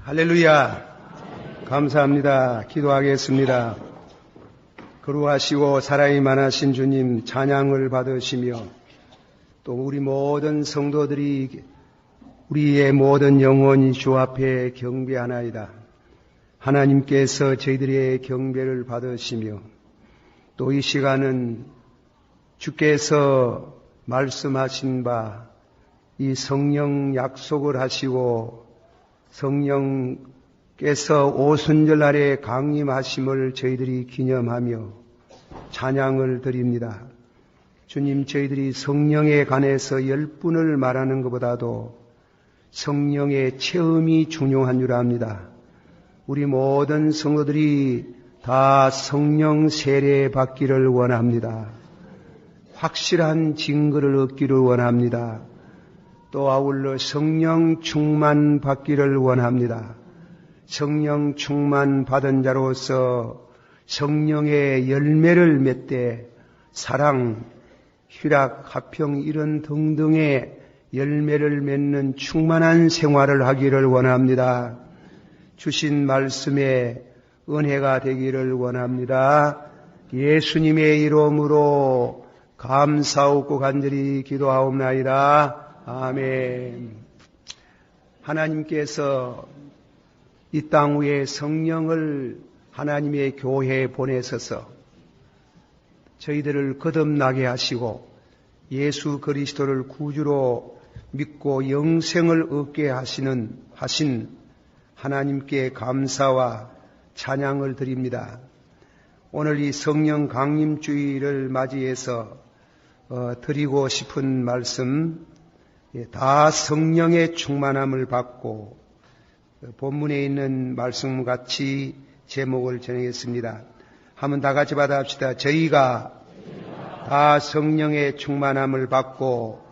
할렐루야. 감사합니다. 기도하겠습니다. 거룩하시고 사랑이 많으신 주님 찬양을 받으시며 또 우리 모든 성도들이 우리의 모든 영혼이 주 앞에 경배하나이다. 하나님께서 저희들의 경배를 받으시며 또 이 시간은 주께서 말씀하신 바 이 성령 약속을 하시고 성령께서 오순절 날에 강림하심을 저희들이 기념하며 찬양을 드립니다. 주님, 저희들이 성령에 관해서 10분을 말하는 것보다도 성령의 체험이 중요한 줄 압니다. 우리 모든 성도들이 다 성령 세례 받기를 원합니다. 확실한 증거를 얻기를 원합니다. 또 아울러 성령 충만 받기를 원합니다. 성령 충만 받은 자로서 성령의 열매를 맺되 사랑, 희락, 화평 이런 등등의 열매를 맺는 충만한 생활을 하기를 원합니다. 주신 말씀에 은혜가 되기를 원합니다. 예수님의 이름으로 감사하고 간절히 기도하옵나이다. 아멘. 하나님께서 이 땅 위에 성령을 하나님의 교회에 보내셔서 저희들을 거듭나게 하시고 예수 그리스도를 구주로 믿고 영생을 얻게 하신 하나님께 감사와 찬양을 드립니다. 오늘 이 성령 강림주의를 맞이해서 드리고 싶은 말씀, 다 성령의 충만함을 받고 본문에 있는 말씀같이 제목을 정했습니다. 한번 다 같이 받아합시다. 저희가 다 성령의 충만함을 받고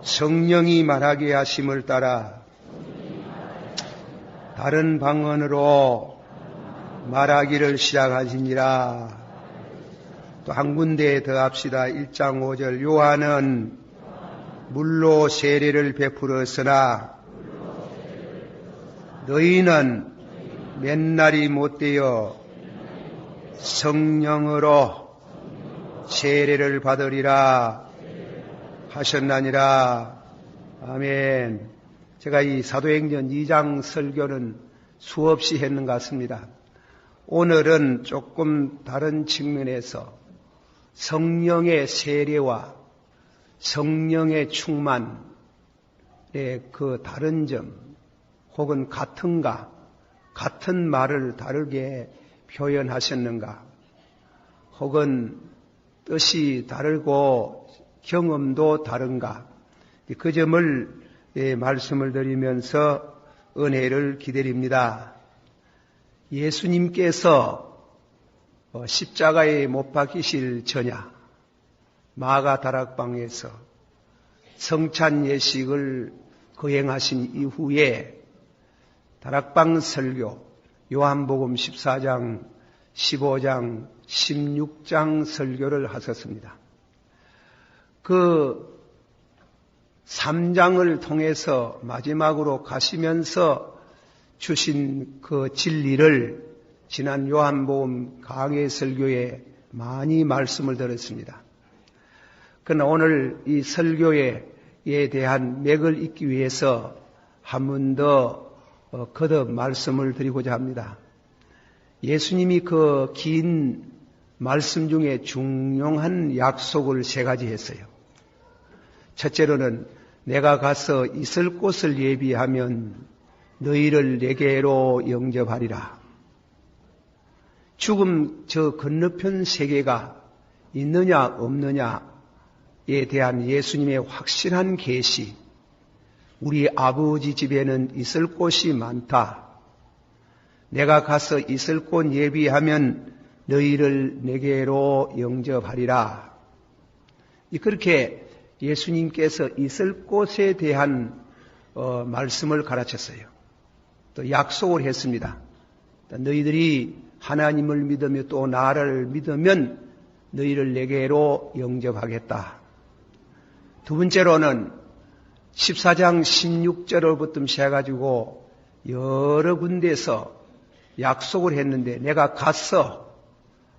성령이 말하게 하심을 따라 다른 방언으로 말하기를 시작하시니라. 또 한 군데 더 합시다. 1장 5절 요한은 물로 세례를 베풀었으나 너희는 맨날이 못되어 성령으로 세례를 받으리라 하셨나니라. 아멘. 제가 이 사도행전 2장 설교는 수없이 했는 것 같습니다. 오늘은 조금 다른 측면에서 성령의 세례와 성령의 충만의 그 다른 점, 혹은 같은가, 같은 말을 다르게 표현하셨는가, 혹은 뜻이 다르고 경험도 다른가, 그 점을 말씀을 드리면서 은혜를 기다립니다. 예수님께서 십자가에 못 박히실 전야 마가 다락방에서 성찬 예식을 거행하신 이후에 다락방 설교, 요한복음 14장, 15장, 16장 설교를 하셨습니다. 그 3장을 통해서 마지막으로 가시면서 주신 그 진리를 지난 요한복음 강해 설교에 많이 말씀을 드렸습니다. 그러나 오늘 이 설교에 대한 맥을 잇기 위해서 한 번 더 거듭 말씀을 드리고자 합니다. 예수님이 그 긴 말씀 중에 중요한 약속을 3가지 했어요. 첫째로는 내가 가서 있을 곳을 예비하면 너희를 내게로 영접하리라. 죽음 저 건너편 세계가 있느냐 없느냐에 대한 예수님의 확실한 계시, 우리 아버지 집에는 있을 곳이 많다. 내가 가서 있을 곳 예비하면 너희를 내게로 영접하리라. 그렇게 예수님께서 있을 곳에 대한 말씀을 가르쳤어요. 또 약속을 했습니다. 너희들이 하나님을 믿으며 또 나를 믿으면 너희를 내게로 영접하겠다. 두 번째로는 14장 16절부터 시작해가지고 여러 군데에서 약속을 했는데 내가 가서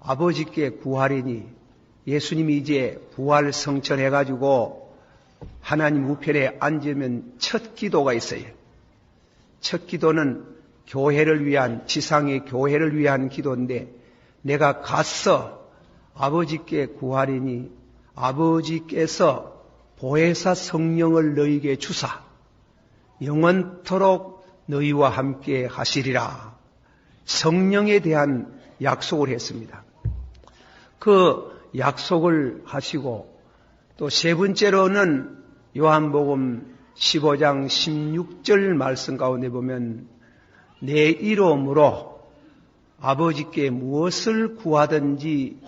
아버지께 구하리니 예수님이 이제 부활 성천해가지고 하나님 우편에 앉으면 첫 기도가 있어요. 첫 기도는 교회를 위한, 지상의 교회를 위한 기도인데 내가 가서 아버지께 구하리니 아버지께서 보혜사 성령을 너희에게 주사 영원토록 너희와 함께 하시리라. 성령에 대한 약속을 했습니다. 그 약속을 하시고 또 세 번째로는 요한복음 15장 16절 말씀 가운데 보면 내 이름으로 아버지께 무엇을 구하든지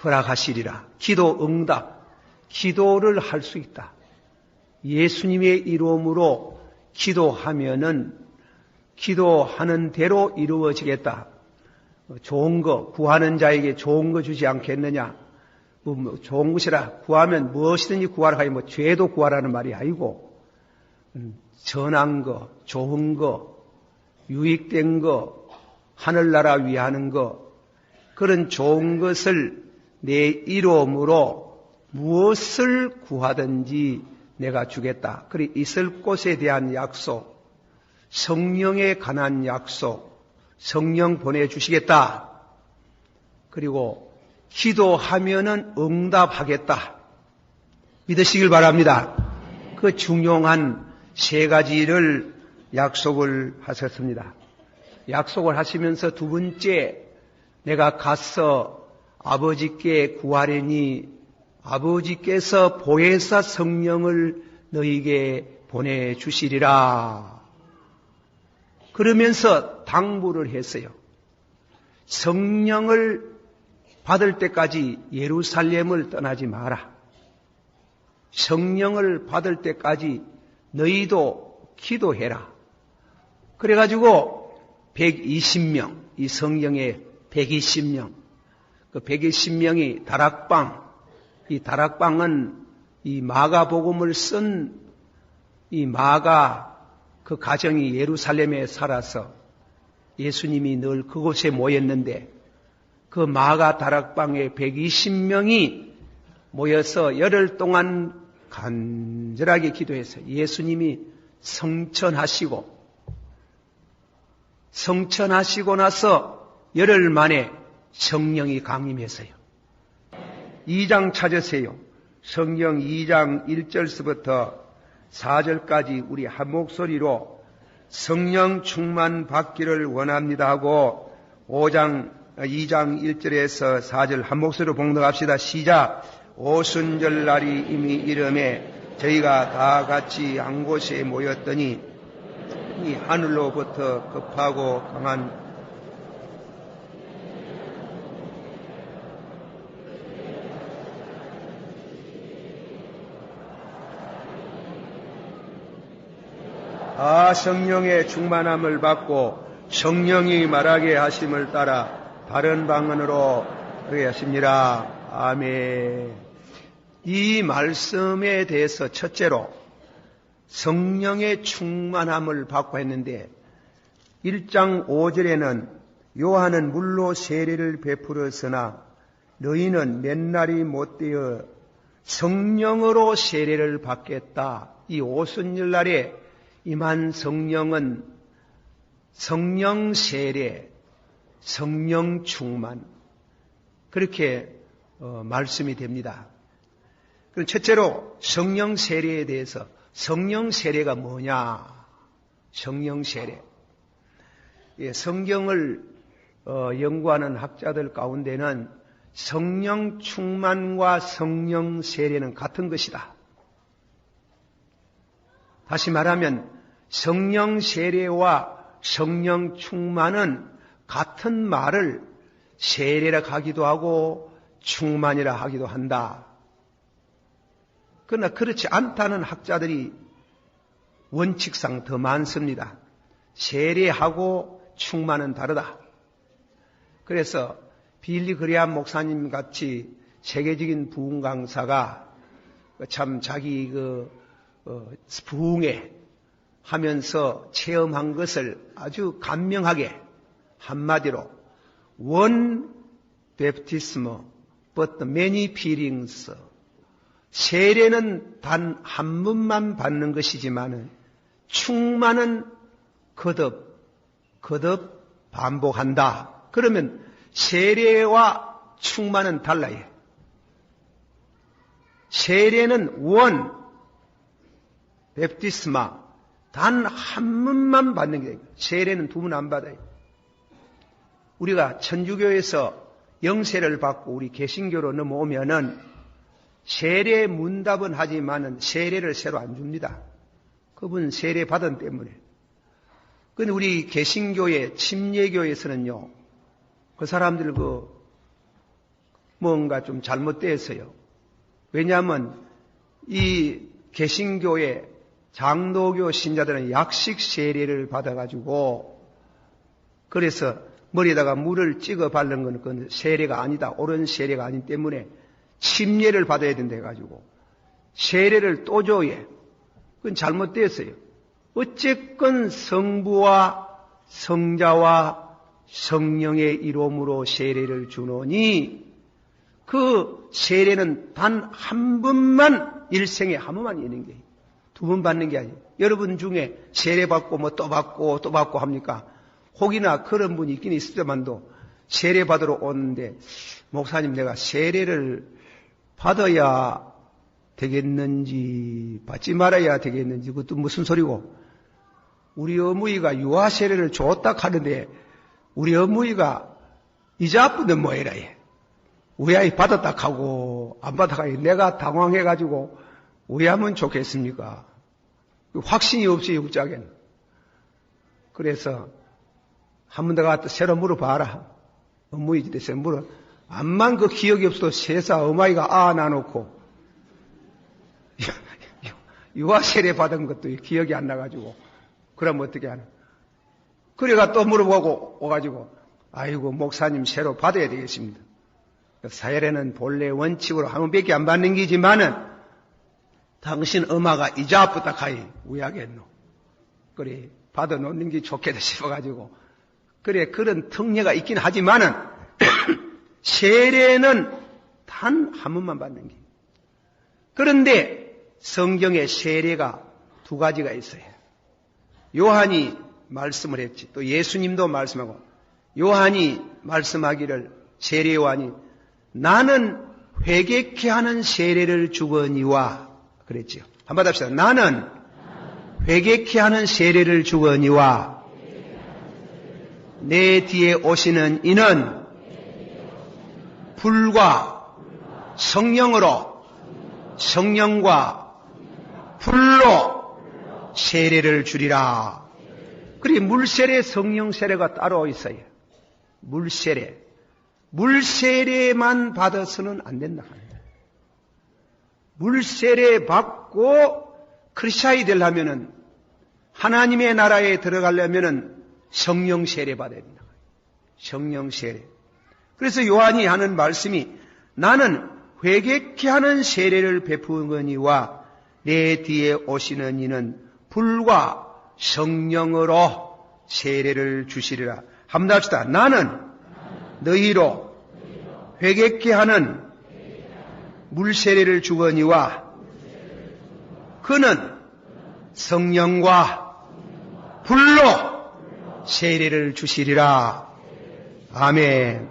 허락하시리라. 기도 응답, 기도를 할 수 있다. 예수님의 이름으로 기도하면은 기도하는 대로 이루어지겠다. 좋은 거, 구하는 자에게 좋은 거 주지 않겠느냐. 좋은 것이라 구하면 무엇이든지 구하라 하니 죄도 구하라는 말이 아니고 전한 거, 좋은 거, 유익된 거, 하늘나라 위하는 거, 그런 좋은 것을 내 이름으로 무엇을 구하든지 내가 주겠다. 그리 있을 곳에 대한 약속, 성령에 관한 약속, 성령 보내주시겠다. 그리고 기도하면은 응답하겠다. 믿으시길 바랍니다. 그 중요한 세 가지를 약속을 하셨습니다. 약속을 하시면서 두 번째, 내가 가서 아버지께 구하려니 아버지께서 보혜사 성령을 너희에게 보내주시리라. 그러면서 당부를 했어요. 성령을 받을 때까지 예루살렘을 떠나지 마라. 성령을 받을 때까지 너희도 기도해라. 그래가지고 120명, 이 성경에 120명, 그 120명이 다락방, 이 다락방은 이 마가복음을 쓴 이 마가 그 가정이 예루살렘에 살아서 예수님이 늘 그곳에 모였는데 그 마가 다락방에 120명이 모여서 열흘 동안 간절하게 기도했어요. 예수님이 성천하시고 나서 열흘 만에 성령이 강림했어요. 2장 찾으세요. 성경 2장 1절서부터 4절까지 우리 한 목소리로 성령 충만 받기를 원합니다 하고 2장 1절에서 4절 한 목소리로 봉독합시다. 시작. 오순절 날이 이미 이름에 저희가 다 같이 한 곳에 모였더니 이 하늘로부터 급하고 강한 성령의 충만함을 받고 성령이 말하게 하심을 따라 다른 방언으로 그렇게 하십니다. 아멘. 이 말씀에 대해서 첫째로 성령의 충만함을 받고 했는데 1장 5절에는 요한은 물로 세례를 베풀었으나 너희는 맨날이 못되어 성령으로 세례를 받겠다. 이 오순절날에 임한 성령은 성령 세례, 성령 충만 그렇게 말씀이 됩니다. 그럼 첫째로 성령 세례에 대해서 성령 세례가 뭐냐? 성령 세례. 성경을 연구하는 학자들 가운데는 성령 충만과 성령 세례는 같은 것이다. 다시 말하면 성령 세례와 성령 충만은 같은 말을 세례라 하기도 하고 충만이라 하기도 한다. 그러나 그렇지 않다는 학자들이 원칙상 더 많습니다. 세례하고 충만은 다르다. 그래서 빌리 그레함 목사님 같이 세계적인 부흥 강사가 참 자기 부흥회 하면서 체험한 것을 아주 간명하게 한마디로 one baptism but many feelings, 세례는 단 한 번만 받는 것이지만 충만은 거듭 반복한다. 그러면 세례와 충만은 달라요. 세례는 원 베프티스마, 단 한 번만 받는 게, 세례는 두 번 안 받아요. 우리가 천주교에서 영세를 받고 우리 개신교로 넘어오면은 세례 문답은 하지만은 세례를 새로 안 줍니다. 그분 세례 받은 때문에. 근데 우리 개신교의 침례교에서는요, 그 사람들 뭔가 좀 잘못되었어요. 왜냐하면 이 개신교의 장로교 신자들은 약식 세례를 받아가지고, 그래서 머리에다가 물을 찍어 바른 건 그건 세례가 아니다. 옳은 세례가 아니기 때문에 침례를 받아야 된다 해가지고 세례를 또 줘야. 그건 잘못되었어요. 어쨌건 성부와 성자와 성령의 이름으로 세례를 주노니 그 세례는 단 한 번만, 일생에 한 번만 있는 게, 두 번 받는 게 아니에요. 여러분 중에 세례 받고 뭐 또 받고 또 받고 합니까? 혹이나 그런 분이 있긴 있을 때만도 세례 받으러 오는데, 목사님 내가 세례를 받아야 되겠는지 받지 말아야 되겠는지, 그것도 무슨 소리고, 우리 어머니가 유아 세례를 줬다 하는데 우리 어머니가 이자분은 뭐해라 해. 우리 아이 받았다 하고 안 받았다 하고 내가 당황해가지고 왜 하면 좋겠습니까? 확신이 없이 육자겐. 그래서 한 번 더 가서 새로 물어봐라. 어머니 집에서 물어. 암만 그 기억이 없어도 세사 어머니가 나놓고 유아 세례 받은 것도 기억이 안 나가지고 그러면 어떻게 하나. 그래가 또 물어보고 오가지고 아이고 목사님 새로 받아야 되겠습니다. 세례는 본래 원칙으로 한 번밖에 안 받는 기지만은 당신 엄마가 이자부터 가이 우야겠노. 그래 받아 놓는 게 좋겠다 싶어가지고 그래 그런 특례가 있긴 하지만은 세례는 단 한 번만 받는 게. 그런데 성경에 세례가 두 가지가 있어요. 요한이 말씀을 했지. 또 예수님도 말씀하고 요한이 말씀하기를 세례 요한이 나는 회개케 하는 세례를 주거니와 그랬지요. 한번 합시다. 나는 회개케 하는 세례를 주거니와 내 뒤에 오시는 이는 불과 성령으로 성령과 불로 세례를 주리라. 그리고 물세례, 성령세례가 따로 있어요. 물세례만 받아서는 안 된다. 물세례 받고 크리스찬이 되려면은 하나님의 나라에 들어가려면은 성령세례 받아야 된다. 성령세례. 그래서 요한이 하는 말씀이 나는 회개케 하는 세례를 베푸거니와 내 뒤에 오시는 이는 불과 성령으로 세례를 주시리라. 한번 합시다. 나는 너희로 회개케 하는 물세례를 주거니와 그는 성령과 불로 세례를 주시리라. 아멘.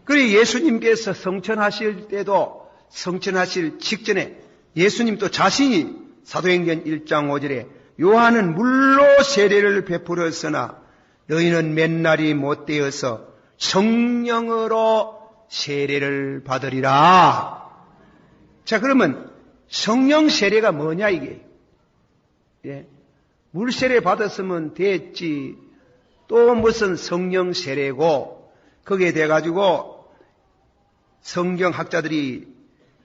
그리고 예수님께서 성천하실 때도 성천하실 직전에 예수님도 자신이 사도행전 1장 5절에 요한은 물로 세례를 베풀었으나 너희는 맨날이 못되어서 성령으로 세례를 받으리라. 자, 그러면 성령 세례가 뭐냐 이게? 예. 물 세례 받았으면 됐지. 또 무슨 성령 세례고 거기에 대해 가지고 성경학자들이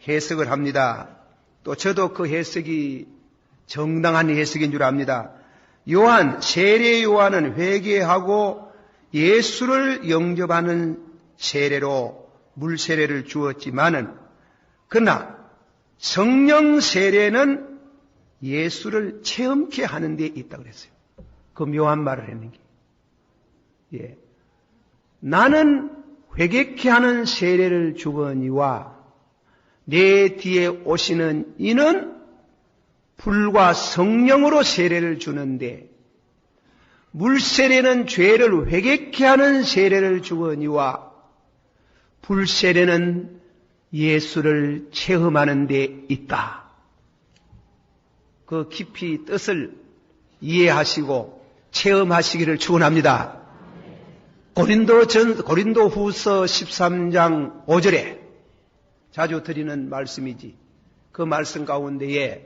해석을 합니다. 또 저도 그 해석이 정당한 해석인 줄 압니다. 세례 요한은 회개하고 예수를 영접하는 세례로 물세례를 주었지만은, 그러나 성령 세례는 예수를 체험케 하는 데 있다고 그랬어요. 그 묘한 말을 했는 게. 예. 나는 회개케 하는 세례를 주거니와 내 뒤에 오시는 이는 불과 성령으로 세례를 주는데 물세례는 죄를 회개케 하는 세례를 주거니와 불세례는 예수를 체험하는 데 있다. 그 깊이 뜻을 이해하시고 체험하시기를 축원합니다. 고린도후서 13장 5절에 자주 드리는 말씀이지. 그 말씀 가운데에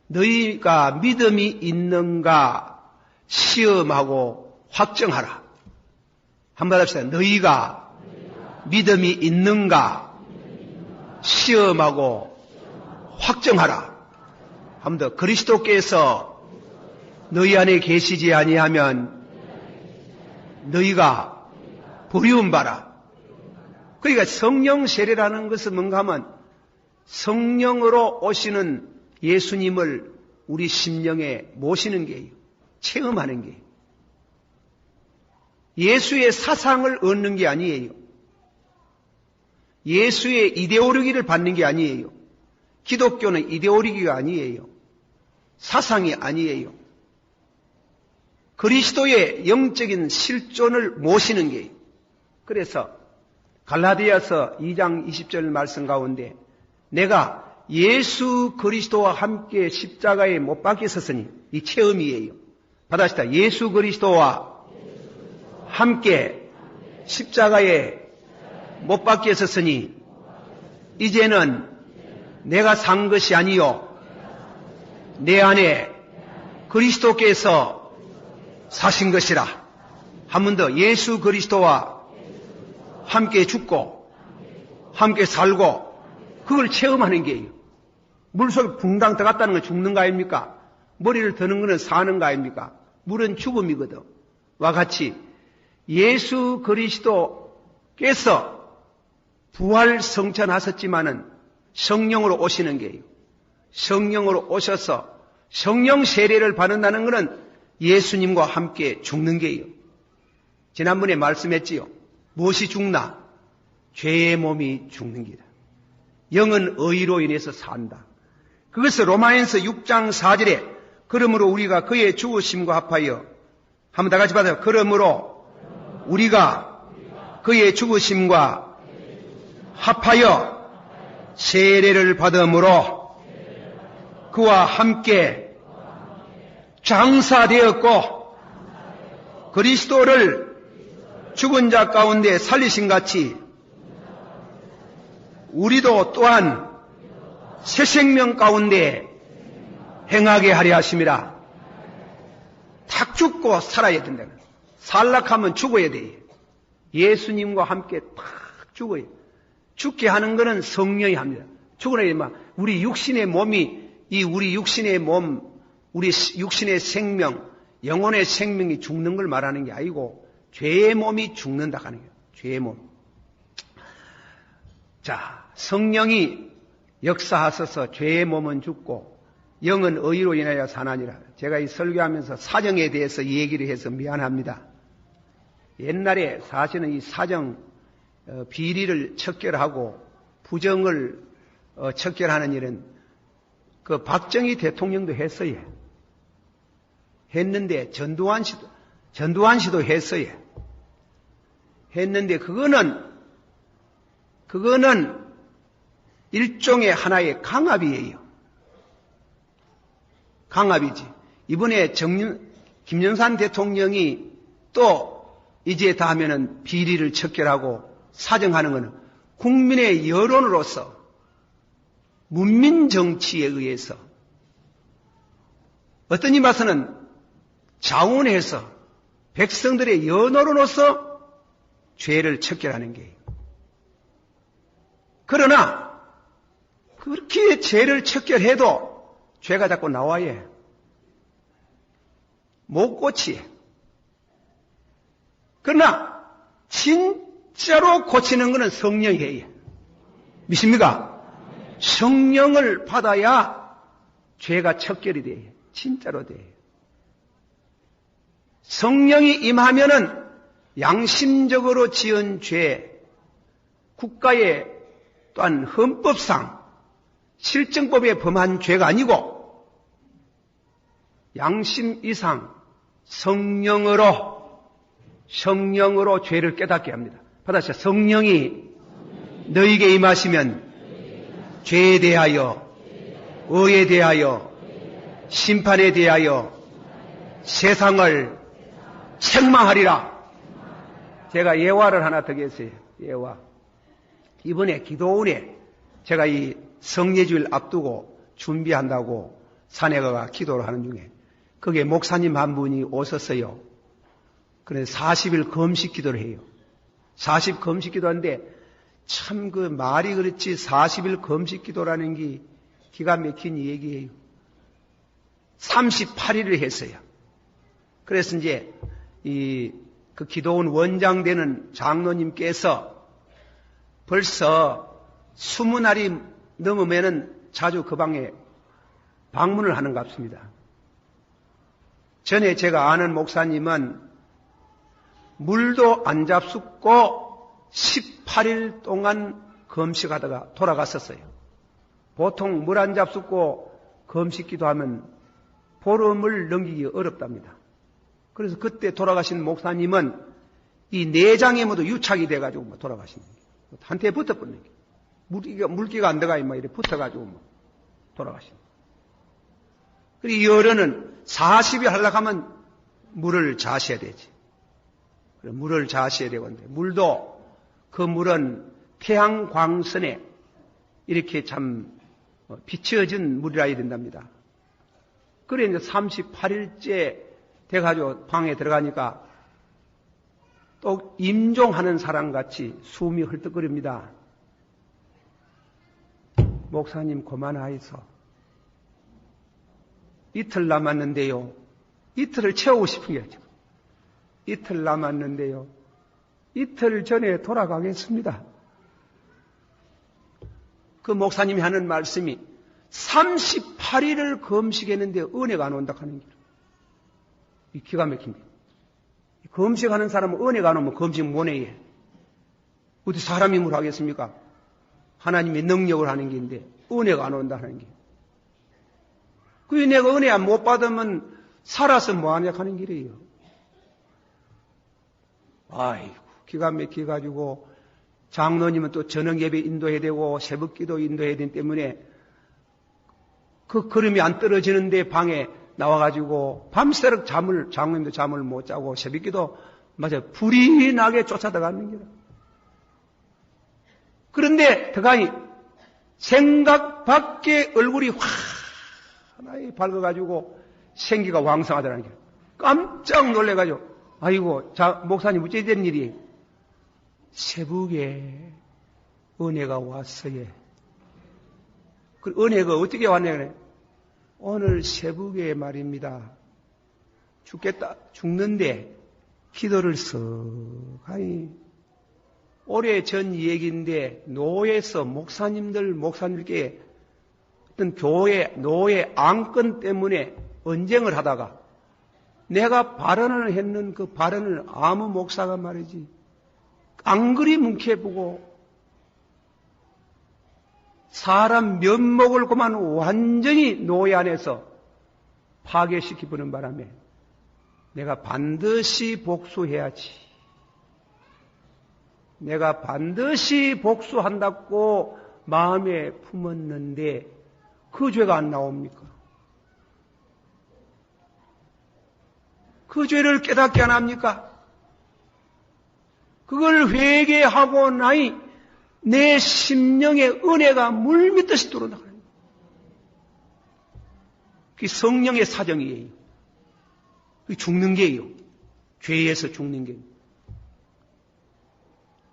너희가 믿음이 있는가 시험하고 확정하라. 한번 합시다. 너희가 믿음이 있는가 시험하고 확정하라. 한 번 더. 그리스도께서 너희 안에 계시지 아니하면 너희가 버리움 바라. 그러니까 성령 세례라는 것은 뭔가 하면 성령으로 오시는 예수님을 우리 심령에 모시는 게예요. 체험하는 게. 예수의 사상을 얻는 게 아니에요. 예수의 이데올로기를 받는 게 아니에요. 기독교는 이데올로기가 아니에요. 사상이 아니에요. 그리스도의 영적인 실존을 모시는 게예요. 그래서 갈라디아서 2장 20절 말씀 가운데 내가 예수 그리스도와 함께 십자가에 못 박혀 섰으니 이 체험이에요. 받아시다. 예수 그리스도와 함께 십자가에 못 박혀 섰으니 이제는 내가 산 것이 아니요 내 안에 그리스도께서 사신 것이라. 한 번 더. 예수 그리스도와 함께 죽고 함께 살고 그걸 체험하는 게예요. 물속에 붕당 들어갔다는 건 죽는 거 아닙니까? 머리를 드는 것은 사는 거 아닙니까? 물은 죽음이거든. 와 같이 예수 그리스도께서 부활 성천하셨지만은 성령으로 오시는 게예요. 성령으로 오셔서 성령 세례를 받는다는 것은 예수님과 함께 죽는 게예요. 지난번에 말씀했지요. 무엇이 죽나? 죄의 몸이 죽는 기다. 영은 의로 인해서 산다. 그것을 로마인서 6장 4절에 그러므로 우리가 그의 죽으심과 합하여 한번 다 같이 받아요. 그러므로 우리가 그의 죽으심과 합하여 세례를 받음으로 그와 함께 장사되었고 그리스도를 죽은 자 가운데 살리신 같이 우리도 또한 새 생명 가운데 행하게 하려 하심이라. 탁 죽고 살아야 된다는. 살락하면 죽어야 돼. 예수님과 함께 탁 죽어야. 죽게 하는 것은 성령이 합니다. 죽으라 우리 육신의 몸이 우리 육신의 몸, 우리 육신의 생명, 영혼의 생명이 죽는 걸 말하는 게 아니고 죄의 몸이 죽는다 하는 거예요. 죄의 몸. 자, 성령이 역사하셔서 죄의 몸은 죽고 영은 의로 인하여 사나니라. 제가 이 설교하면서 사정에 대해서 얘기를 해서 미안합니다. 옛날에 사실은 이 사정 비리를 척결하고 부정을 척결하는 일은 그 박정희 대통령도 했어요. 했는데 전두환 씨도 했어요. 했는데 그거는 일종의 하나의 강압이에요. 강압이지. 이번에 김영삼 대통령이 또 이제 다 하면은 비리를 척결하고 사정하는 것은 국민의 여론으로서 문민 정치에 의해서 어떤 이 봐서는 자원해서 백성들의 연호로서 죄를 척결하는 게예요. 그러나 그렇게 죄를 척결해도 죄가 자꾸 나와요. 못 고치요. 그러나 진짜로 고치는 것은 성령이 해요. 믿습니까? 성령을 받아야 죄가 척결이 돼요. 진짜로 돼요. 성령이 임하면은 양심적으로 지은 죄, 국가의 또한 헌법상 실정법에 범한 죄가 아니고 양심 이상 성령으로 죄를 깨닫게 합니다. 받아주세요. 성령이 너에게 임하시면 죄에 대하여, 의에 대하여, 심판에 대하여 세상을 책망하리라. 제가 예화를 하나 더 했어요. 예화. 이번에 기도원에 제가 이 성례주일 앞두고 준비한다고 산에 가가 기도를 하는 중에 거기에 목사님 한 분이 오셨어요. 그래서 40일 금식 기도를 해요. 40 금식 기도하는데 참 그 말이 그렇지 40일 금식 기도라는 게 기가 막힌 얘기예요. 38일을 했어요. 그래서 이제 그 기도원 원장 되는 장로님께서 벌써 20날이 넘으면은 자주 그 방에 방문을 하는 것 같습니다. 전에 제가 아는 목사님은 물도 안 잡숫고 18일 동안 금식하다가 돌아갔었어요. 보통 물 안 잡숫고 금식 기도하면 보름을 넘기기 어렵답니다. 그래서 그때 돌아가신 목사님은 이 내장에 모두 유착이 돼가지고 돌아가신 거예요. 한테 붙어버리는 게 물기가 안 들어가 이렇게 붙어가지고 돌아가신 거예요. 그리고 열흘은 40일 하려고 하면 물을 자셔야 되지. 물을 자셔야 되건데 물도 그 물은 태양 광선에 이렇게 참 비춰진 물이라야 된답니다. 그래 이제 38일째 돼가지고 방에 들어가니까 또 임종하는 사람같이 숨이 헐떡거립니다. 목사님 그만하이소. 이틀 남았는데요. 이틀을 채우고 싶은 게 아니죠. 이틀 남았는데요. 이틀 전에 돌아가겠습니다. 그 목사님이 하는 말씀이 38일을 금식했는데 은혜가 안 온다 하는 길. 이 기가 막힙니다. 금식하는 사람은 은혜가 안 오면 금식 못 해. 어디 사람이 뭘 하겠습니까? 하나님의 능력을 하는 게인데 은혜가 안 온다는 게. 그 내가 은혜 못 받으면 살아서 뭐하냐 하는 길이에요. 아이고 기가 막혀가지고 장로님은 또 저녁 예배 인도해야 되고 새벽 기도 인도해야 되기 때문에 그 걸음이 안 떨어지는데 방에 나와가지고 밤새도록 장로님도 잠을 못 자고 새벽 기도 맞아요. 불이 나게 쫓아들어가는 거예요. 그런데 더가니 생각 밖에 얼굴이 환하게 밝아가지고 생기가 왕성하더라는 거예요. 깜짝 놀래가지고 아이고 목사님 어째 된 일이에요? 새벽에 은혜가 왔어요. 그 은혜가 어떻게 왔냐? 오늘 새벽에 말입니다. 죽는데 기도를 썩하니 오래전 얘기인데 노예에서 목사님들께 어떤 교회 노예 안건 때문에 언쟁을 하다가 내가 발언을 했는 그 발언을 아무 목사가 말이지 깡그리 뭉켜보고 사람 면목을 그만 완전히 노예 안에서 파괴시키보는 바람에 내가 반드시 복수해야지. 내가 반드시 복수한다고 마음에 품었는데 그 죄가 안 나옵니까? 그 죄를 깨닫게 안 합니까? 그걸 회개하고 나니 내 심령의 은혜가 물밀듯이 들어나가는 거예요. 그게 성령의 사정이에요. 그게 죽는 게예요. 죄에서 죽는 게예요.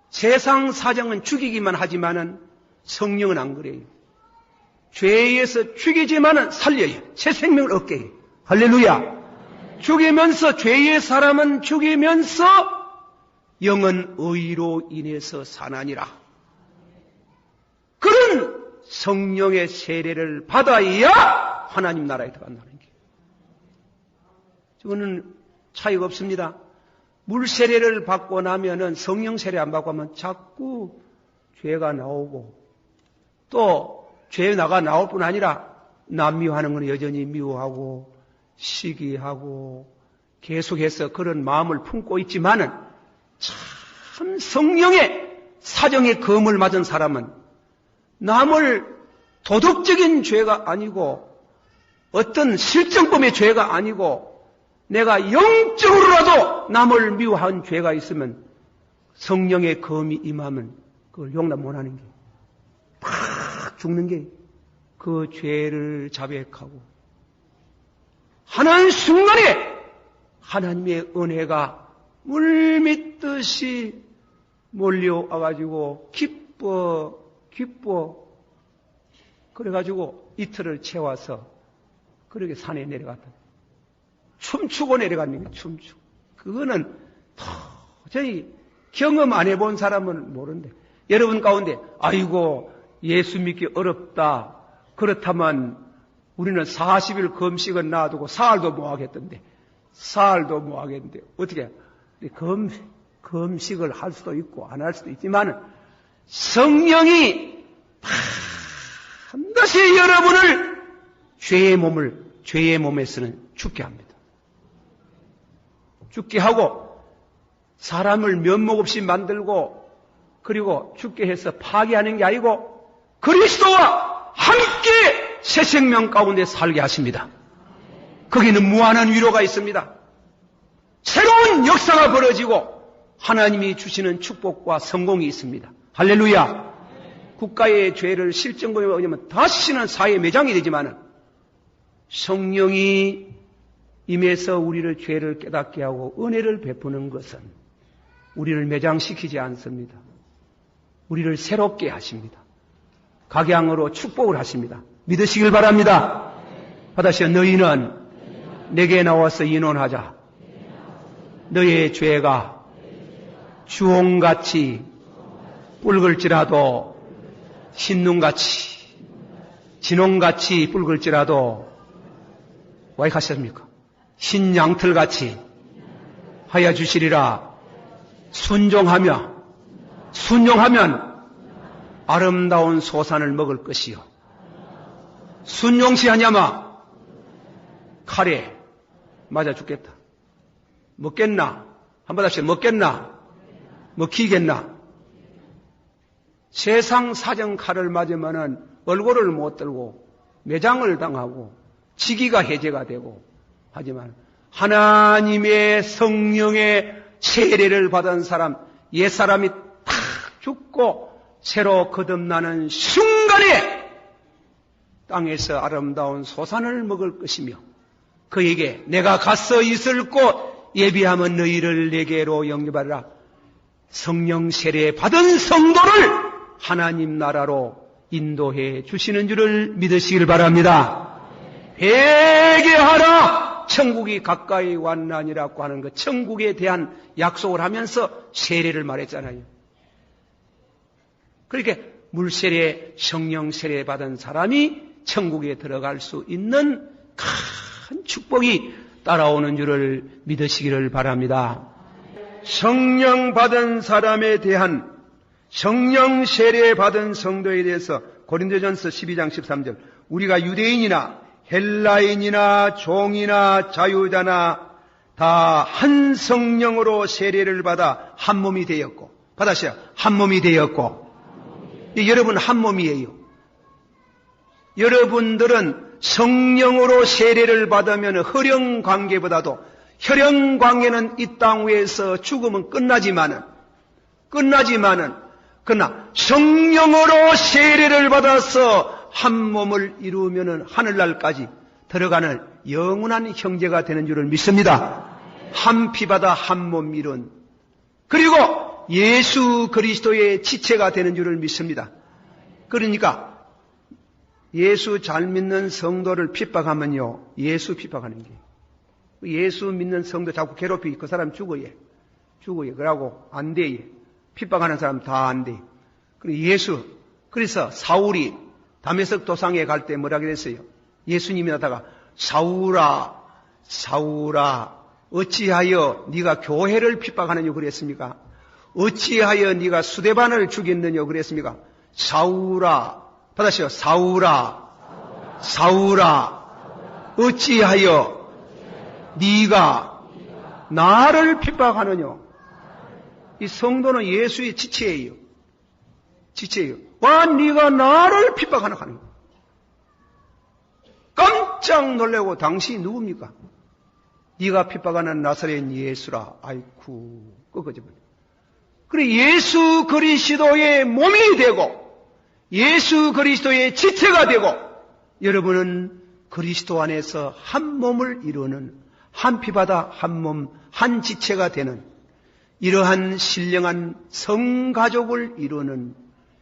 세상 사정은 죽이기만 하지만은 성령은 안 그래요. 죄에서 죽이지만은 살려요. 새 생명을 얻게 해요. 할렐루야. 죽이면서 죄의 사람은 죽이면서 영은 의로 인해서 사나니라. 그런 성령의 세례를 받아야 하나님 나라에 들어간다는 게. 저는 차이가 없습니다. 물 세례를 받고 나면은 성령 세례 안 받고 하면 자꾸 죄가 나오고 또 죄가 나올 뿐 아니라 남 미워하는 건 여전히 미워하고 시기하고 계속해서 그런 마음을 품고 있지만은 참 성령의 사정의 검을 맞은 사람은 남을 도덕적인 죄가 아니고 어떤 실정범의 죄가 아니고 내가 영적으로라도 남을 미워한 죄가 있으면 성령의 검이 임하면 그걸 용납 못하는 게 팍 죽는 게 그 죄를 자백하고 하는 순간에 하나님의 은혜가 물밀듯이 몰려와가지고 기뻐 그래가지고 이틀을 채워서 그렇게 산에 내려갔다. 춤추고 내려가는 게 춤추고. 그거는 도저히 경험 안 해본 사람은 모르는데 여러분 가운데 아이고 예수 믿기 어렵다. 그렇다면 우리는 40일 금식은 놔두고 사흘도 못 하겠던데 어떻게 금식을 할 수도 있고 안 할 수도 있지만 성령이 반드시 여러분을 죄의 몸에서는 죽게 합니다. 죽게 하고 사람을 면목 없이 만들고 그리고 죽게 해서 파괴하는 게 아니고 그리스도와 함께 새 생명 가운데 살게 하십니다. 거기는 무한한 위로가 있습니다. 새로운 역사가 벌어지고 하나님이 주시는 축복과 성공이 있습니다. 할렐루야. 국가의 죄를 실정범에 오면 다시는 사회에 매장이 되지만 성령이 임해서 우리를 죄를 깨닫게 하고 은혜를 베푸는 것은 우리를 매장시키지 않습니다. 우리를 새롭게 하십니다. 각양으로 축복을 하십니다. 믿으시길 바랍니다. 받으시오. 너희는 내게 나와서 인원하자. 너의 죄가 주홍같이 붉을지라도 흰눈같이 진홍같이 붉을지라도 왜 가셨습니까? 흰 양털같이 하여 주시리라. 순종하면 아름다운 소산을 먹을 것이요. 순종시 하냐마 칼에 맞아 죽겠다. 먹겠나? 한번 다시 먹겠나? 먹히겠나? 세상 사정 칼을 맞으면은 얼굴을 못 들고 매장을 당하고 직위가 해제가 되고 하지만 하나님의 성령의 세례를 받은 사람, 옛사람이 탁 죽고 새로 거듭나는 순간에 땅에서 아름다운 소산을 먹을 것이며 그에게 내가 가서 있을 곳 예비하면 너희를 내게로 영접하리라. 성령 세례 받은 성도를 하나님 나라로 인도해 주시는 줄을 믿으시길 바랍니다. 회개하라. 천국이 가까이 왔나니라고 하는 것, 천국에 대한 약속을 하면서 세례를 말했잖아요. 그렇게 물세례, 성령 세례 받은 사람이 천국에 들어갈 수 있는 큰 축복이 따라오는 줄을 믿으시기를 바랍니다. 성령 받은 사람에 대한 성령 세례 받은 성도에 대해서 고린도전서 12장 13절 우리가 유대인이나 헬라인이나 종이나 자유자나 다 한 성령으로 세례를 받아 한 몸이 되었고 받았어요. 한 몸이 되었고 여러분 한 몸이에요. 여러분들은 성령으로 세례를 받으면 혈연 관계보다도 혈연 관계는 이 땅 위에서 죽으면 끝나지만은 그러나 성령으로 세례를 받아서 한 몸을 이루면은 하늘날까지 들어가는 영원한 형제가 되는 줄을 믿습니다. 한 피바다 한 몸 이룬 그리고 예수 그리스도의 지체가 되는 줄을 믿습니다. 그러니까 예수 잘 믿는 성도를 핍박하면요 예수 핍박하는 게 예수 믿는 성도 자꾸 괴롭히 그 사람 죽어요. 그러고 안 돼. 핍박하는 사람 다 안 돼. 그래서 사울이 다메섹 도상에 갈 때 뭐라 그랬어요? 예수님이 나다가 사울아, 사울아, 어찌하여 네가 교회를 핍박하느냐 그랬습니까? 어찌하여 네가 스데반을 죽였느냐 그랬습니까? 사울아, 받으시오. 사울아, 사울아, 어찌하여 네가 나를 핍박하느냐? 이 성도는 예수의 지체예요. 지체예요. 와, 네가 나를 핍박하는 거야. 깜짝 놀라고 당신이 누굽니까? 네가 핍박하는 나사렛 예수라. 아이쿠, 꺾어져버려. 그래, 예수 그리스도의 몸이 되고 예수 그리스도의 지체가 되고 여러분은 그리스도 안에서 한 몸을 이루는, 한 피바다 한 몸, 한 지체가 되는 이러한 신령한 성가족을 이루는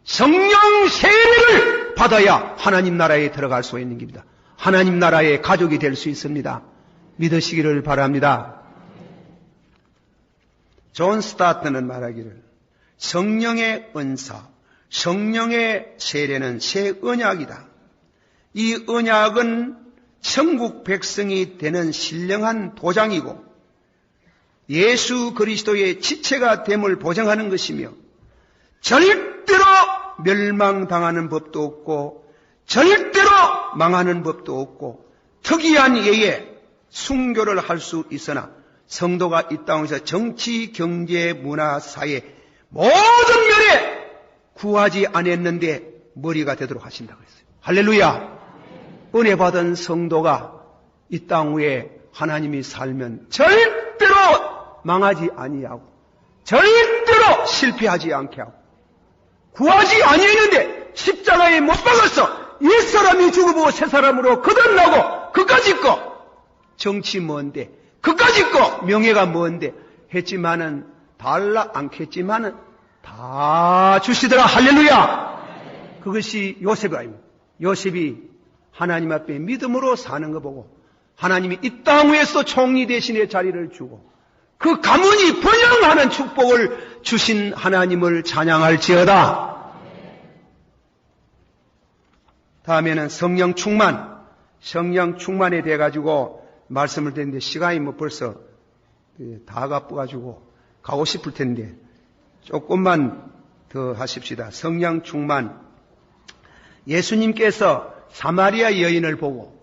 성령 세례를 받아야 하나님 나라에 들어갈 수 있는 길입니다. 하나님 나라의 가족이 될 수 있습니다. 믿으시기를 바랍니다. 존 스타트는 말하기를 성령의 은사, 성령의 세례는 새 언약이다. 이 언약은 천국 백성이 되는 신령한 도장이고 예수 그리스도의 지체가 됨을 보장하는 것이며 절대로 멸망당하는 법도 없고 절대로 망하는 법도 없고 특이한 예에 순교를 할 수 있으나 성도가 이 땅에서 정치, 경제, 문화, 사회 모든 면에 구하지 않았는데 머리가 되도록 하신다고 했어요. 할렐루야! 은혜 받은 성도가 이 땅 위에 하나님이 살면 절대로 망하지 아니하고 절대로 실패하지 않게 하고 구하지 아니했는데 십자가에 못 박았어. 옛사람이 죽어보고 새사람으로 거듭나고 그까짓 거 정치 뭔데 그까짓 거 명예가 뭔데 했지만은 달라 않겠지만은 다 주시더라. 할렐루야. 그것이 요셉이 아닙니다. 요셉이 하나님 앞에 믿음으로 사는 거 보고 하나님이 이 땅 위에서 총리 대신의 자리를 주고 그 가문이 번영하는 축복을 주신 하나님을 찬양할지어다. 다음에는 성령 충만에 대해 가지고 말씀을 드렸는데 시간이 뭐 벌써 다 가가지고 가고 싶을 텐데 조금만 더 하십시다. 성령 충만. 예수님께서 사마리아 여인을 보고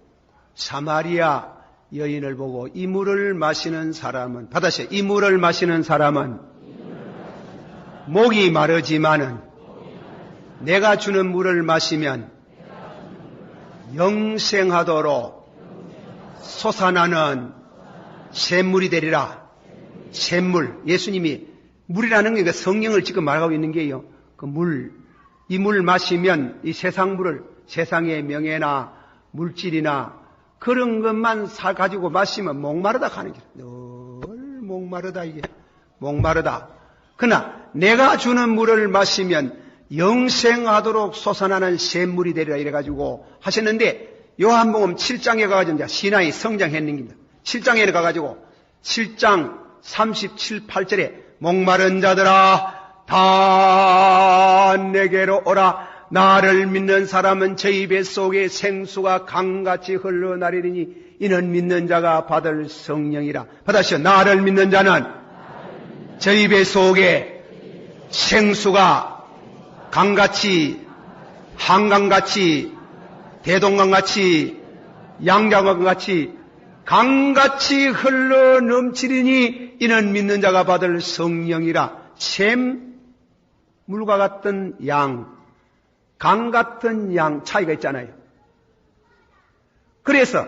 이 물을 마시는 사람은 받으세요. 이 물을 마시는 사람은 목이 마르지만은 내가 주는 물을 마시면 영생하도록 솟아나는 샘물이 되리라. 샘물. 예수님이 물이라는 게 성령을 지금 말하고 있는 게요. 그 물, 이 물 마시면 이 세상 물을 세상의 명예나 물질이나 그런 것만 사가지고 마시면 목마르다 하는 게 늘 목마르다 이게. 목마르다. 그러나 내가 주는 물을 마시면 영생하도록 솟아나는 샘물이 되리라 이래가지고 하셨는데 요한복음 7장에 가가지고 신앙이 성장했는 겁니다. 7장에 가가지고 7장 37, 8절에 목마른 자들아 다 내게로 오라. 나를 믿는 사람은 저희 뱃속에 생수가 강같이 흘러나리니 이는 믿는 자가 받을 성령이라. 받으시오. 나를 믿는 자는 저희 뱃속에 생수가 강같이 한강같이 대동강같이 양자강같이 강같이 흘러 넘치리니 이는 믿는 자가 받을 성령이라. 샘물과 같은 양, 강 같은 양 차이가 있잖아요. 그래서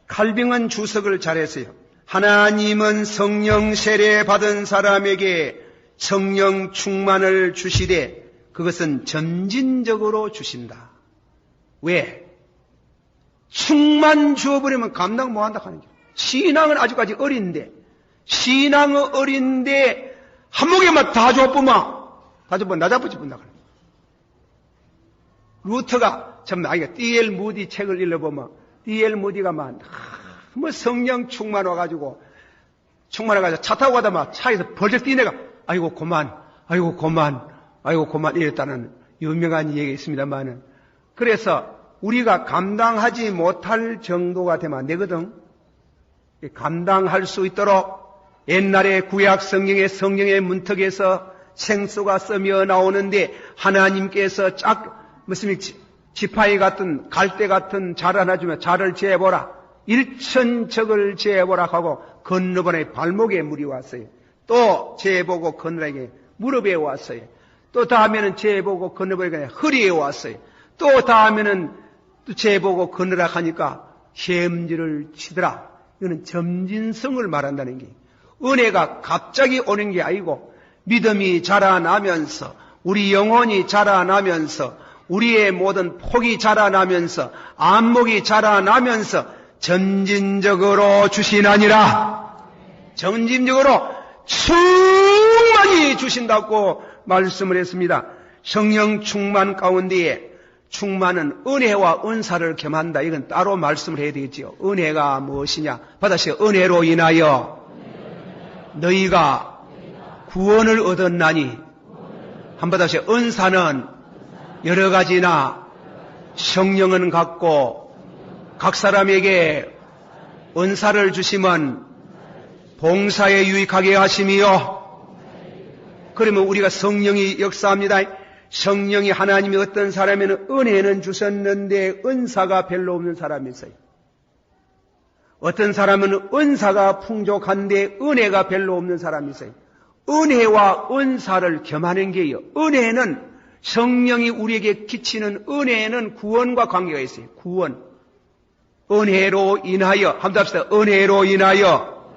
칼빙은 주석을 잘했어요. 하나님은 성령 세례 받은 사람에게 성령 충만을 주시되 그것은 점진적으로 주신다. 왜? 충만 주어버리면 감당 못한다 하는 거예요. 신앙은 아직까지 어린데 신앙은 어린데 한 목에만 다 줘보면 나 잡아지 본다 그래요. 루터가 참 D.L. 무디 책을 읽어보면 D.L. 무디가 뭐 성령 충만 와가지고 차 타고 가다 막 차에서 벌쩍 뛰내가 아이고 그만 이랬다는 유명한 얘기가 있습니다만은 그래서 우리가 감당하지 못할 정도가 되면 안 되거든. 감당할 수 있도록 옛날에 구약 성경의 문턱에서 생수가 써며 나오는데 하나님께서 무슨 지팡이 같은 갈대 같은 잘 하나 주면 잘을 재보라. 일천적을 재보라 하고 건너번에 발목에 물이 왔어요. 또 재보고 건너에게 무릎에 왔어요. 또 다음에는 재보고 건너보니까 허리에 왔어요. 또 다음에는 또 재보고 건너라 하니까 햄질을 치더라. 이거는 점진성을 말한다는 게 은혜가 갑자기 오는 게 아니고 믿음이 자라나면서 우리 영혼이 자라나면서 우리의 모든 폭이 자라나면서 안목이 자라나면서 점진적으로 주시나니라. 점진적으로 충만히 주신다고 말씀을 했습니다. 성령 충만 가운데에 충만은 은혜와 은사를 겸한다. 이건 따로 말씀을 해야 되겠지요. 은혜가 무엇이냐? 받으시오. 은혜로 인하여 너희가 구원을 얻었나니. 한 번 받으시오. 은사는 여러 가지나 성령은 같고 각 사람에게 은사를 주시면 봉사에 유익하게 하심이요. 그러면 우리가 성령이 역사합니다. 성령이 하나님이 어떤 사람에는 은혜는 주셨는데 은사가 별로 없는 사람이 있어요. 어떤 사람은 은사가 풍족한데 은혜가 별로 없는 사람이 있어요. 은혜와 은사를 겸하는 게요. 은혜는 성령이 우리에게 끼치는 은혜는 구원과 관계가 있어요. 구원. 은혜로 인하여, 한번 합시다. 은혜로 인하여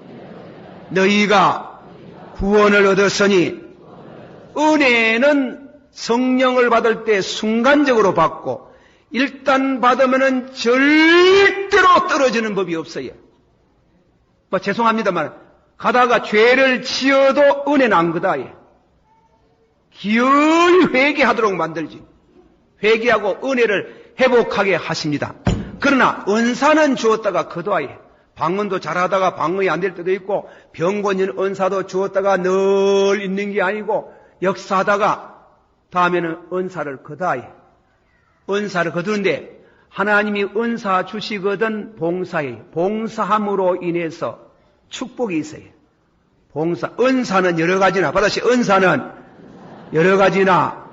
너희가 구원을 얻었으니, 은혜는 성령을 받을 때 순간적으로 받고 일단 받으면은 절대로 떨어지는 법이 없어요. 죄송합니다만 가다가 죄를 지어도 은혜는 안 거다. 기어이 회개하도록 만들지. 회개하고 은혜를 회복하게 하십니다. 그러나 은사는 주었다가 거둬야. 방언도 잘하다가 방언이 안 될 때도 있고 병곤인 은사도 주었다가 늘 있는 게 아니고 역사하다가 다음에는 은사를 거둬야. 은사를 거두는데 하나님이 은사 주시거든 봉사에. 봉사함으로 인해서 축복이 있어요. 봉사. 은사는 여러 가지나 받으시. 은사는 여러 가지나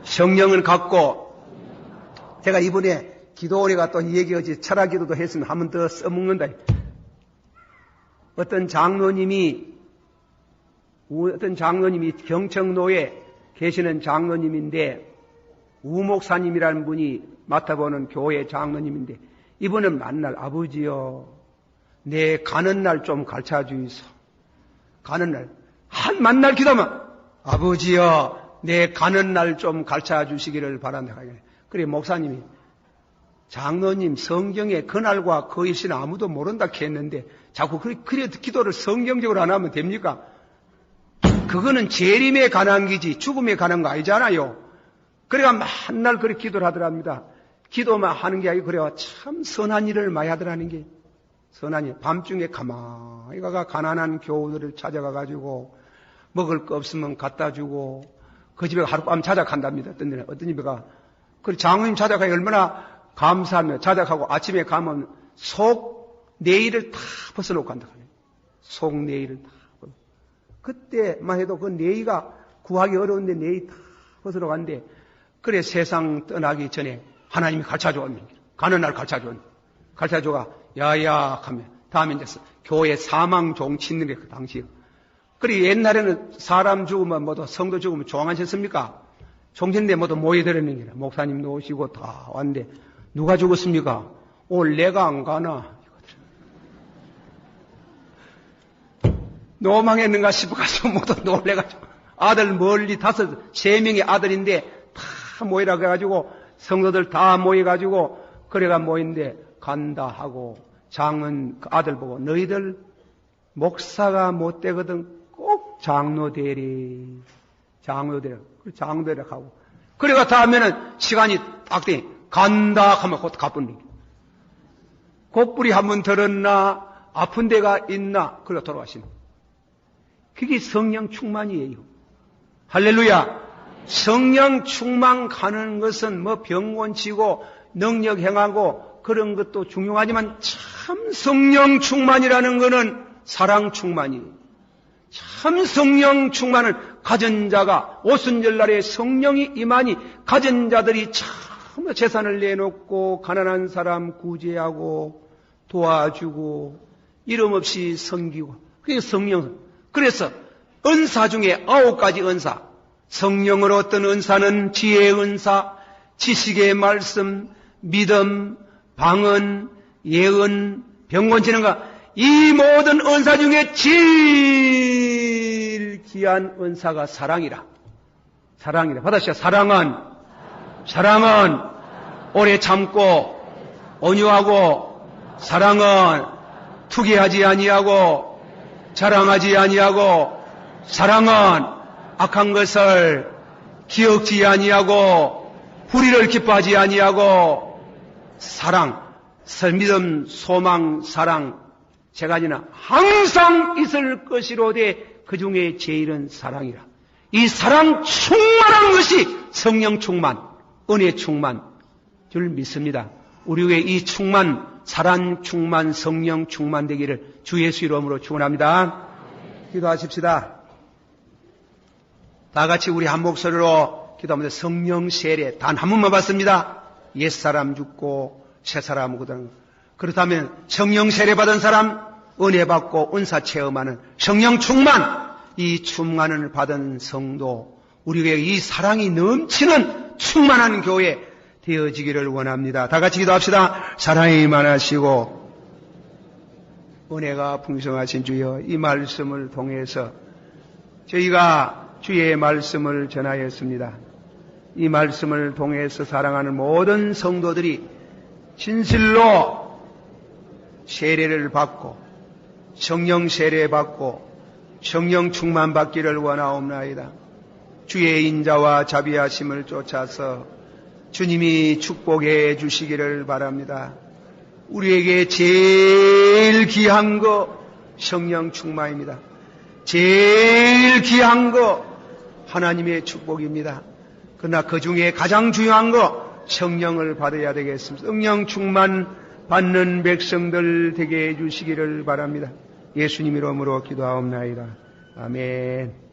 성령은 같고, 제가 이번에 기도원회가 또 얘기하지 철학기도도 했으면 한 번 더 써먹는다. 어떤 장로님이 경청로에 계시는 장로님인데 우목사님이라는 분이 맡아보는 교회 장로님인데 이분은 만날 아버지요. 내 가는 날 좀 가르쳐 주이소. 가는 날. 한 만날 기도하면 아버지요. 내 가는 날 좀 가르쳐 주시기를 바란다. 그래 목사님이 장로님 성경에 그날과 그 일시는 아무도 모른다 했는데 자꾸 그래 기도를 성경적으로 안 하면 됩니까? 그거는 재림에 관한 기지 죽음에 관한 거 아니잖아요. 그래가 맨날 그렇게 기도를 하더랍니다. 기도만 하는 게 아니고 그래야 참 선한 일을 많이 하더라는 게. 선한 일. 밤중에 가만히 가가 가난한 교우들을 찾아가가지고 먹을 거 없으면 갖다 주고 그 집에 하룻밤 찾아간답니다. 어떤 집에가. 그 장로님 찾아가기 얼마나 감사하며 찾아가고 아침에 가면 속 내일을 다 벗어놓고 간다. 속 내일을 다 벗어. 그때만 해도 그 내의가 구하기 어려운데 내의 다 벗어놓고 간대. 그래 세상 떠나기 전에 하나님이 가르쳐주었는 가는 날 가르쳐주었는 가르쳐줘가 야야 하면 다음에 이제 교회 사망 종치는 게 그 당시에. 그래 옛날에는 사람 죽으면 모두 성도 죽으면 종하셨습니까? 종친데 모두 모여들었는 게 목사님도 오시고 다 왔는데 누가 죽었습니까? 오늘 내가 안 가나? 노망했는가 싶어가지고 모두 놀래가지고 아들 멀리 3-4명의 아들인데 다 모이라 그래가지고 성도들 다 모여가지고 그래가 모인데 간다 하고 장은 그 아들 보고 너희들 목사가 못 되거든 꼭 장로 되리. 장로 되라. 장로 되라 하고 그래가 다음에는 시간이 딱 되니 간다 하면 곧 가뿐히 곡불이 한번 들었나 아픈 데가 있나 그러고 돌아가시는 그게 성령 충만이에요. 할렐루야. 성령 충만 가는 것은 뭐 병곤치고 능력 행하고 그런 것도 중요하지만 참 성령 충만이라는 것은 사랑 충만이에요. 참 성령 충만을 가진 자가 오순절날에 성령이 임하니 가진 자들이 참 재산을 내놓고 가난한 사람 구제하고 도와주고 이름 없이 섬기고 그게 성령. 그래서 은사 중에 9가지 은사, 성령으로 어떤 은사는 지혜의 은사, 지식의 말씀, 믿음, 방언, 예언, 병곤치는가, 이 모든 은사 중에 제일 귀한 은사가 사랑이라. 사랑이라. 받아주시죠. 사랑은 오래 참고 온유하고, 사랑은 투기하지 아니하고 자랑하지 아니하고, 사랑은 악한 것을 기억지 아니하고 불의를 기뻐하지 아니하고, 사랑, 믿음, 소망, 사랑 세 가지나 항상 있을 것이로되 그 중에 제일은 사랑이라. 이 사랑 충만한 것이 성령 충만, 은혜 충만 줄 믿습니다. 우리의 이 충만, 사랑 충만, 성령 충만 되기를 주 예수 이름으로 축원합니다. 기도하십시다. 다 같이 우리 한 목소리로 기도합니다. 성령 세례 단 한 번만 받습니다. 옛사람 죽고 새사람 오거든. 그렇다면 성령 세례 받은 사람, 은혜 받고 은사 체험하는 성령 충만, 이 충만을 받은 성도, 우리에게 이 사랑이 넘치는 충만한 교회 되어지기를 원합니다. 다 같이 기도합시다. 사랑이 많으시고 은혜가 풍성하신 주여, 이 말씀을 통해서 저희가 주의 말씀을 전하였습니다. 이 말씀을 통해서 사랑하는 모든 성도들이 진실로 세례를 받고 성령 세례 받고 성령 충만 받기를 원하옵나이다. 주의 인자와 자비하심을 쫓아서 주님이 축복해 주시기를 바랍니다. 우리에게 제일 귀한 거 성령 충만입니다. 제일 귀한 거 하나님의 축복입니다. 그러나 그 중에 가장 중요한 거 성령을 받아야 되겠습니다. 성령 충만 받는 백성들 되게 해주시기를 바랍니다. 예수님 이름으로 기도하옵나이다. 아멘.